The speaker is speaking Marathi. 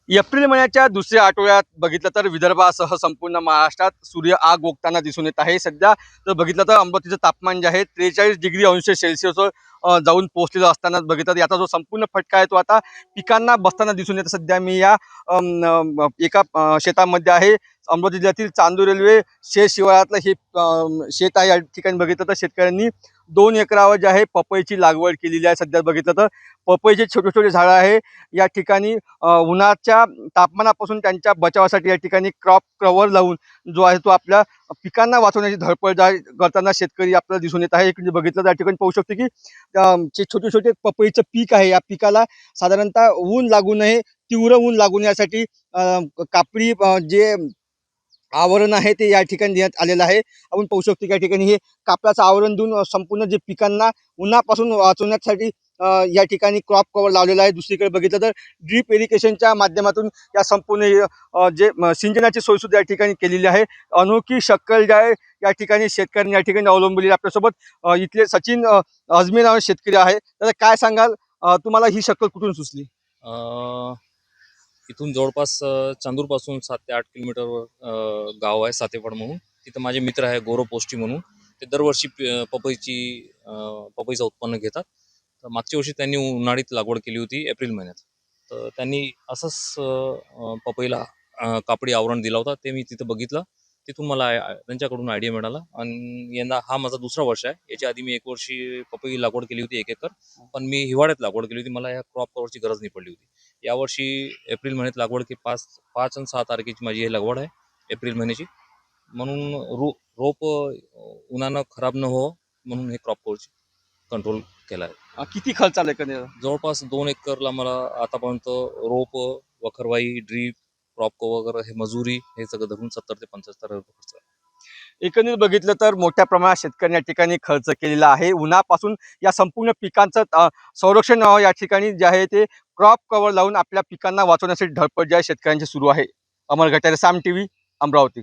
एप्रिल महिन्याच्या दुसऱ्या आठवड्यात बघितलं तर विदर्भासह संपूर्ण महाराष्ट्रात सूर्य आग ओकताना दिसून येत आहे। सध्या जर बघितलं तर अमरावतीचं तापमान जे आहे 43 डिग्री अंश सेल्सिअसवर जाऊन पोहोचलेलं असताना बघितलं तर याचा जो संपूर्ण फटका आहे तो आता पिकांना बसताना दिसून येतो। सध्या मी या एका शेतामध्ये आहे। अमरावती जिल्ह्यातील चांदूर रेल्वे शेत शिवारातलं हे शेत आहे। या ठिकाणी बघितलं तर शेतकऱ्यांनी 2 एकरावर जे आहे पपईची लागवड केलेली आहे। सध्या बघितलं तर पपईचे छोटे छोटे झाडं आहे। या ठिकाणी उन्हाच्या तापमानापासून त्यांच्या बचावासाठी या ठिकाणी क्रॉप कव्हर लावून जो आहे तो आपल्या पिकांना वाचवण्याची धडपड करताना शेतकरी आपल्याला दिसून येत आहे। इकडे बघितलं तर या ठिकाणी पाहू शकतो की जे छोटे छोटे पपईचं पीक आहे या पिकाला साधारणतः ऊन लागू नये, तीव्र ऊन लागू नये यासाठी कापडी जे आवरण आहे ते या ठिकाणी देण्यात आलेलं आहे। आपण पाहू शकतो की या ठिकाणी हे कापडाचं आवरण देऊन संपूर्ण जे पिकांना उन्हापासून वाचवण्यासाठी या ठिकाणी क्रॉप कव्हर लावलेला आहे। दुसरीकडे बघितलं तर ड्रीप इरिगेशनच्या माध्यमातून या संपूर्ण जे सिंचनाची सोय सुद्धा या ठिकाणी केलेली आहे। अनोखी शक्कल जे आहे या ठिकाणी शेतकऱ्यांनी या ठिकाणी अवलंबलेली आहे। आपल्यासोबत इथले सचिन अजमेर नावाचे शेतकरी आहे। तर काय सांगाल, तुम्हाला ही शक्कल कुठून सुचली? इथून जवळपास चांदूरपासून 7 ते 8 किलोमीटरवर गाव आहे सातेफळ म्हणून. तिथं माझे मित्र आहे गौरव पोस्टी म्हणून. ते दरवर्षी पपईचं उत्पन्न घेतात. तर मागच्या वर्षी त्यांनी उन्हाळीत लागवड केली होती एप्रिल महिन्यात. तर त्यांनी असंच पपईला कापडी आवरण दिला होता. ते मी तिथं बघितलं. तिथून मला त्यांच्याकडून आयडिया मिळाला आणि यंदा हा माझा दुसरा वर्ष आहे. याच्या आधी मी 1 वर्षी पपई लागवड केली होती 1 एकर. पण मी हिवाळ्यात लागवड केली होती. मला या क्रॉप कव्हरची गरज नाही पडली होती. यावर्षी एप्रिल महिन्यात लागवड की 5 आणि 6 तारखेची माझी ही लागवड आहे एप्रिल महिन्याची. म्हणून रोप उन्हानं खराब न हो म्हणून हे क्रॉप कव्हरची कंट्रोल केला आहे. किती खर्च आला एकंदरीत? जवळपास 2 एकरला मला आतापर्यंत रोप, वखरवाई, ड्रीप, क्रॉप कव्हर, हे मजुरी हे सगळं धरून 70 ते 75 हजार खर्च आहे. एकंदरीत बघितलं तर मोठ्या प्रमाणात शेतकऱ्यांनी या ठिकाणी खर्च केलेला आहे। उन्हापासून या संपूर्ण पिकांचं संरक्षण या ठिकाणी जे आहे ते क्रॉप कव्हर लावून आपल्या पिकांना वाचवण्यासाठी धडपड जी आहे शेतकऱ्यांची सुरू आहे। अमर घटारे, साम टीव्ही, अमरावती।